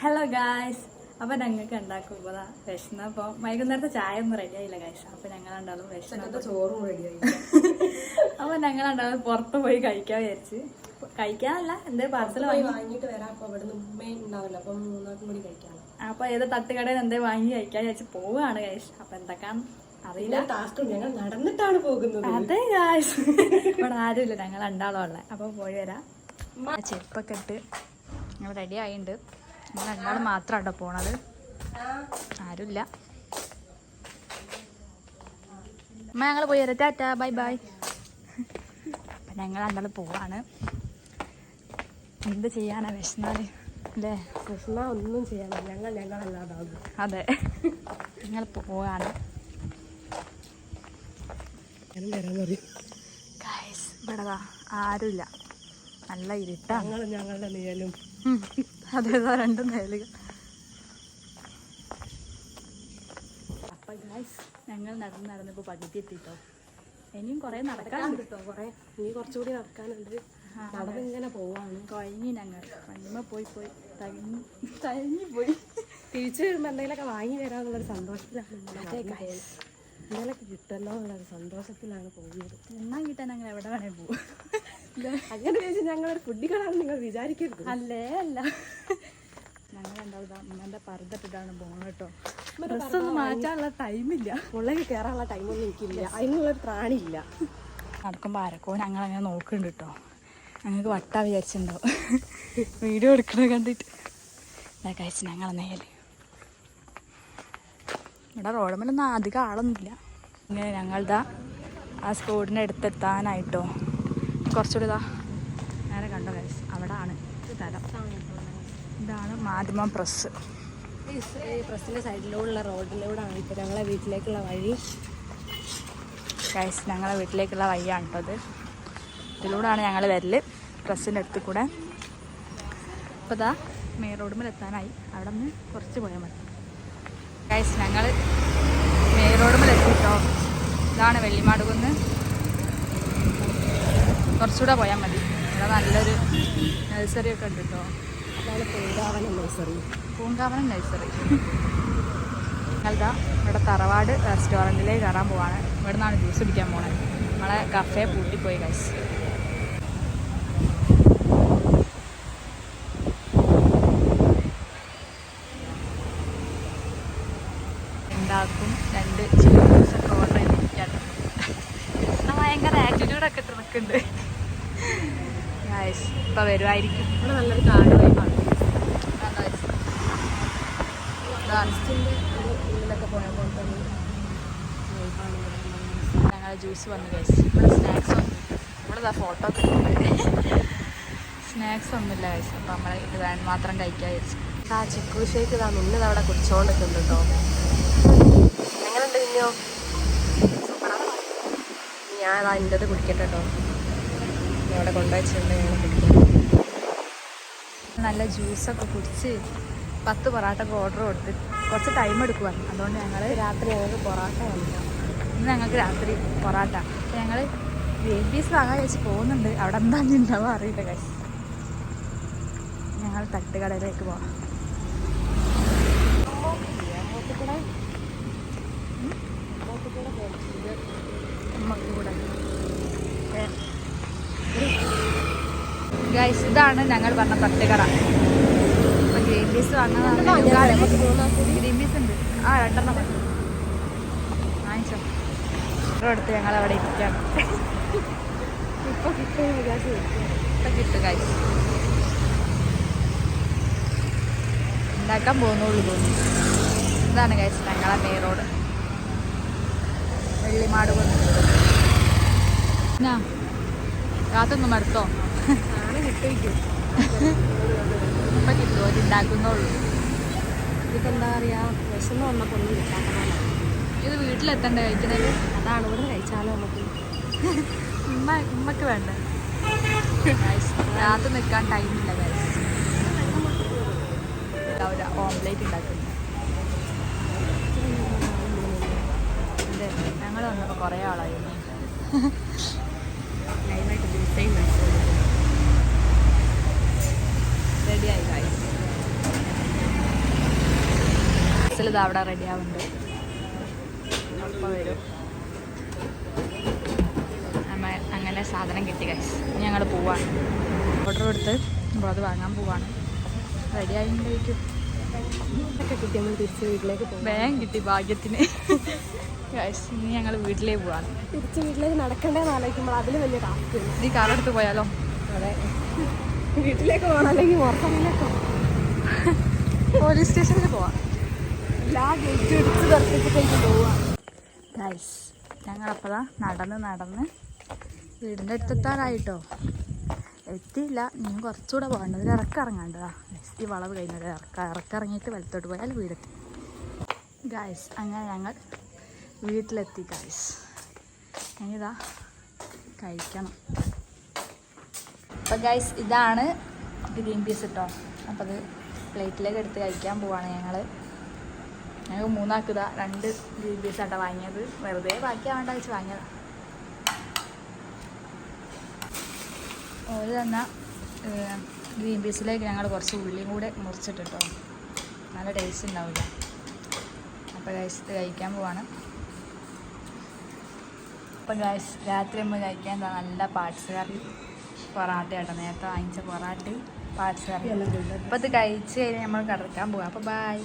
Hello guys, അപ്പൊ ഞങ്ങൾക്ക് ഉണ്ടാക്കുമ്പോ വിശന്നപ്പോ വൈകുന്നേരത്തെ ചായ ഒന്നും റെഡി ആയില്ല ഗായ്സ്. അപ്പൊ ഞങ്ങളുണ്ടാവും വിശന്നപ്പോ ചോറും റെഡി ആയി. അപ്പൊ ഞങ്ങളുണ്ടാവും പുറത്ത് പോയി കഴിക്കാൻ വിചാരിച്ച്. കഴിക്കാനല്ല, എന്തേ പാർസൽ വാങ്ങിട്ട് വരാം. അപ്പൊ അവിടെ ഉണ്ടാവില്ല, അപ്പൊ മൂന്നാർക്കും കൂടി കഴിക്കാം. അപ്പൊ ഏത് തട്ടുകടയിൽ എന്തേ വാങ്ങി കഴിക്കാൻ വിചാരിച്ച് പോവാണ് ഗായ്സ്. അപ്പൊ എന്തൊക്കെയാണ് അറിയില്ല. ഞങ്ങൾ നടന്നിട്ടാണ് പോകുന്നത്. അതെ ഗായ്സ്, ഇവിടെ ആരുമില്ല, ഞങ്ങൾ രണ്ടാളും ഉള്ള. അപ്പൊ പോയി വരാം. ചെരുപ്പൊക്കെ ഇട്ട് ഞങ്ങൾ റെഡി ആയിട്ടുണ്ട്. ഞങ്ങൾ രണ്ടാളും മാത്രം കേട്ടോ പോണത്, ആരുമില്ല. അമ്മ ഞങ്ങൾ പോയി വരാം, ടാറ്റാ ബൈ ബൈ. അപ്പം ഞങ്ങൾ രണ്ടാളും പോവാണ്. എന്ത് ചെയ്യാനാ വിശന്നാല് അല്ലേ? വിശന്നാ ഒന്നും ചെയ്യാനില്ല, ഞങ്ങളല്ലാതാകും. അതെ, ഞങ്ങൾ പോവാണ്. ഇവിടെ ആരുമില്ല, നല്ല ഇരുട്ടാണ്. ഞങ്ങളുടെ നിഴലും. അതേതാ രണ്ടും നിഴലുകൾ. അപ്പൊ ഗായ്സ്, ഞങ്ങൾ നടന്നിപ്പോ പകുതി എത്തിട്ടോ. ഇനിയും കൊറേ നടക്കാനുണ്ട് കേട്ടോ, ഇനി കുറച്ചുകൂടി നടക്കാനുണ്ട്. നടന്നിങ്ങനെ പോവാണ്. കഴിഞ്ഞ് ഞങ്ങൾ വണ്ടിമ പോയി തഴഞ്ഞു പോയി. തിരിച്ചു വരുമ്പോ എന്തെങ്കിലുമൊക്കെ വാങ്ങി വരാന്നുള്ളൊരു സന്തോഷത്തിലാണ് എന്തെങ്കിലുമൊക്കെ കിട്ടുമല്ലോ എന്നുള്ളൊരു സന്തോഷത്തിലാണ് പോകുന്നത്. എണ്ണ കിട്ടാൻ ഞങ്ങൾ എവിടെ വേണേ പോകും. അങ്ങനെ ചോദിച്ചാൽ ഞങ്ങളൊരു ഫുഡികളാണെന്ന് നിങ്ങൾ വിചാരിക്കരുത്. അല്ലേ അല്ല, ഞങ്ങൾ ഉണ്ടാവും അമ്മേൻ്റെ പറുതിട്ടിട്ടാണ് പോകുന്നത് കേട്ടോ. ഡ്രസ്സൊന്നും മാറ്റാനുള്ള ടൈമില്ല, ഉള്ളിൽ കയറാനുള്ള ടൈമൊന്നും എനിക്കില്ല, അതിനുള്ളൊരു ത്രാണിയില്ല. നടക്കുമ്പോൾ ആരൊക്കെ ഞങ്ങളങ്ങനെ നോക്കുന്നുണ്ട് കേട്ടോ. ഞങ്ങൾക്ക് വട്ടാ വിചാരിച്ചിട്ടുണ്ടാവും വീഡിയോ എടുക്കണത് കണ്ടിട്ട്. കഴിച്ച് ഞങ്ങൾ നേരെ ഇവിടെ റോഡുമേലൊന്നും അധികം ആളൊന്നുമില്ല. ഇങ്ങനെ ഞങ്ങളുടെ ആ സ്പോട്ടിൻ്റെ അടുത്തെത്താനായിട്ടോ. കുറച്ചുകൂടി നേരെ കണ്ടോ ഗൈസ്, അവിടെ ആണ് സ്ഥലം. ഇതാണ് മാധ്യമം പ്രസ്. ഈ പ്രസ്സിൻ്റെ സൈഡിലൂടെയുള്ള റോഡിലൂടെയാണ് ഇപ്പോൾ ഞങ്ങളെ വീട്ടിലേക്കുള്ള വഴി. ഗൈസ്, ഞങ്ങളെ വീട്ടിലേക്കുള്ള വഴിയാണ് കേട്ടോ ഇത്. ഇതിലൂടെയാണ് ഞങ്ങൾ വരല്, പ്രസ്സിൻ്റെ അടുത്ത് കൂടെ. അപ്പോൾ ഇതാ മെയിൻ റോഡുമേൽ എത്താനായി. അവിടെ നിന്ന് കുറച്ച് പോയാൽ മതി ഗൈസ്. ഞങ്ങൾ മെയിൻ റോഡുമേൽ എത്തിട്ടോ. ഇതാണ് വെള്ളിമാടുകുന്ന്. കുറച്ചുകൂടെ പോയാൽ മതി. ഇവിടെ നല്ലൊരു നഴ്സറി ഒക്കെ ഉണ്ട് കേട്ടോ. അതാണ് പൂങ്കാവനം നഴ്സറി. ഞങ്ങളിതാ ഇവിടെ തറവാട് റെസ്റ്റോറൻറ്റിലേക്ക് കയറാൻ പോവാണ്. ഇവിടെ നിന്നാണ് ജ്യൂസ് കുടിക്കാൻ പോണത്. നമ്മളെ കഫേ പൂട്ടിപ്പോയി ഗൈസ്. ഉണ്ടാക്കും 2 ചില്ലി ജ്യൂസൊക്കെ ഓർഡർ ചെയ്തിരിക്കാട്ടോ. ഭയങ്കര ആറ്റിറ്റ്യൂഡൊക്കെ ഇട്ട് നിൽക്കുന്നുണ്ട് ഗൈസ്. ഇപ്പം വരുമായിരിക്കും. ഇവിടെ നല്ലൊരു കാടുവായിട്ടാണ്. ഉള്ളിലൊക്കെ പോയപ്പോൾ ഞങ്ങൾ ജ്യൂസ് വന്നു ഗൈസ്. ഇവിടെ സ്നാക്സ് ഒന്നും ഇവിടെ ഫോട്ടോ ഒക്കെ സ്നാക്സ് ഒന്നുമില്ല ഗൈസ്. അപ്പം നമ്മൾ ഇത് മാത്രം കഴിക്കാൻ വിചാരിച്ചു. ആ ചിക്കു ഷേക്ക് ഇതാ മുന്നിൽ അവിടെ കുടിച്ചോണ്ടിട്ടുണ്ട് കേട്ടോ. എങ്ങനെയുണ്ട് പിന്നെയോ? ഞാനതാ എൻ്റെത് കുടിക്കട്ടെ കേട്ടോ. അവിടെ കൊണ്ടുവച്ചിട്ടുണ്ട്, ഞാൻ കുടിക്കാം. നല്ല ജ്യൂസൊക്കെ കുടിച്ച് 10 പൊറാട്ട ഒക്കെ ഓർഡർ കൊടുത്ത് കുറച്ച് ടൈം എടുക്കുവാണ്. അതുകൊണ്ട് ഞങ്ങൾ രാത്രി ഞങ്ങൾക്ക് പൊറാട്ട വന്നില്ല. ഇന്ന് ഞങ്ങൾക്ക് രാത്രി പൊറാട്ട. അപ്പം ഞങ്ങൾ ഗ്രീൻ പീസ് വാങ്ങാൻ വെച്ച് പോകുന്നുണ്ട്. അവിടെ എന്താണെന്ന് ഉണ്ടാവുക അറിയില്ല ഗൈസ്. ഞങ്ങൾ തട്ടുകടയിലേക്ക് പോവാം. ഗൈസ്, ഇതാണ് ഞങ്ങൾ പറഞ്ഞ തട്ടുകട. ഇപ്പം ഗ്രീൻ പീസ് വാങ്ങാൻ ഗ്രീൻ പീസ് ഉണ്ട്. 2 മതി വാങ്ങിച്ചോ. എടുത്ത് ഞങ്ങൾ അവിടെ ഇരിക്കുകയാണ്. ഇപ്പം കിട്ടും ഗൈസ്. ഉണ്ടാക്കാൻ പോകുന്നുള്ളൂ തോന്നുന്നു. ഇതാണ് ഗൈസ് ഞങ്ങളെ മെയിൻ റോഡ് വെള്ളിമാട് കൊണ്ട്. കാത്തൊന്നും മടുത്തോ? കിട്ടും. ഇപ്പം കിട്ടുമോ? അത് ഉണ്ടാക്കുന്നുള്ളൂ. ഇതിപ്പോൾ എന്താ പറയുക, വിശന്ന് വന്നപ്പോൾ ഒന്നും കിട്ടാത്തതാണ്. ഇത് വീട്ടിലെത്തണ്ടേ കഴിക്കുന്നത്? അതാണ്, ഇവിടുന്ന് കഴിച്ചാലോ നമുക്ക്. ഉമ്മക്ക് വേണ്ടേ? രാത്രി നിൽക്കാൻ ടൈമില്ല ഗൈസ്. ഒരു ഓംലേറ്റ് ഉണ്ടാക്കുന്നു. അതെ, ഞങ്ങൾ വന്നപ്പോൾ കുറേ ആളായിരുന്നു. ലൈവായിട്ട് ഡിസൈൻ ഇത് അവിടെ റെഡി ആവുന്നുണ്ട്. അപ്പോൾ വരും. അങ്ങനെ സാധനം കിട്ടി ഗൈസ്. ഇനി ഞങ്ങൾ പോവാണ്. ഓർഡർ കൊടുത്ത് അപ്പോൾ അത് വാങ്ങാൻ പോവാണ്. റെഡി ആയിട്ടുണ്ടായിരിക്കും. ഒക്കെ കിട്ടി നമ്മൾ തിരിച്ച് വീട്ടിലേക്ക് പോകും. വേഗം കിട്ടി ഭാഗ്യത്തിന് ഗൈസ്. ഇനി ഞങ്ങൾ വീട്ടിലേക്ക് പോവാണ്. തിരിച്ച് വീട്ടിലേക്ക് നടക്കണ്ടേന്ന് ആലോചിക്കുമ്പോൾ അതിൽ വലിയ ടാസ്ക്. ഈ കാറെടുത്ത് പോയാലോ? അതെ, വീട്ടിലേക്ക് പോകണം, അല്ലെങ്കിൽ പുറത്തിലേക്ക് പോലീസ് സ്റ്റേഷനിൽ പോവാം. എല്ലാ ഗേറ്റ് ഇടിച്ച് തെറിപ്പിച്ചിട്ടേക്ക് പോവാം. ഗൈസ് ഞങ്ങളപ്പോഴാ നടന്ന് വീടിൻ്റെ അടുത്തെത്താറായിട്ടോ. എത്തിയില്ല, ഇനി കുറച്ചുകൂടെ പോകേണ്ടത്. ഒരു ഇറക്കിറങ്ങാണ്ടതാ ഈ വളവ് കഴിഞ്ഞത്. ഇറക്കിറങ്ങിയിട്ട് വലത്തോട്ട് പോയാൽ വീടെത്തി. ഗൈസ് അങ്ങനെ ഞങ്ങൾ വീട്ടിലെത്തി ഗൈസ്. ഞാനിതാ കഴിക്കണം. അപ്പോൾ ഗൈസ് ഇതാണ് ഗ്രീൻ പീസ് കേട്ടോ. അപ്പോൾ അത് പ്ലേറ്റിലേക്ക് എടുത്ത് കഴിക്കാൻ പോവാണ് ഞങ്ങൾ. ഞങ്ങൾക്ക് മൂന്നാൾക്ക് ഇതാ 2 ഗ്രീൻ പീസാട്ടോ വാങ്ങിയത്. വെറുതെ ബാക്കിയാവേണ്ട വെച്ച് വാങ്ങിയതാണ്. ഒരു തന്നെ ഗ്രീൻ പീസിലേക്ക് ഞങ്ങൾ കുറച്ച് ഉള്ളിയും കൂടെ മുറിച്ചിട്ടിട്ടോ. നല്ല ടേസ്റ്റ് ഉണ്ടാവില്ല. അപ്പോൾ ഗൈസ് ഇത് കഴിക്കാൻ പോവാണ്. അപ്പം ഗൈസ് രാത്രി നമ്മൾ കഴിക്കാൻ എന്താ നല്ല പാർട്സ് കറി പൊറാട്ട കേട്ടോ. നേരത്തെ വാങ്ങിച്ച പൊറാട്ട പാർട്സ് കറി. അപ്പോൾ ഇത് കഴിച്ച് കഴിഞ്ഞാൽ നമ്മൾ കിടക്കാൻ പോവാം. അപ്പോൾ ബൈ.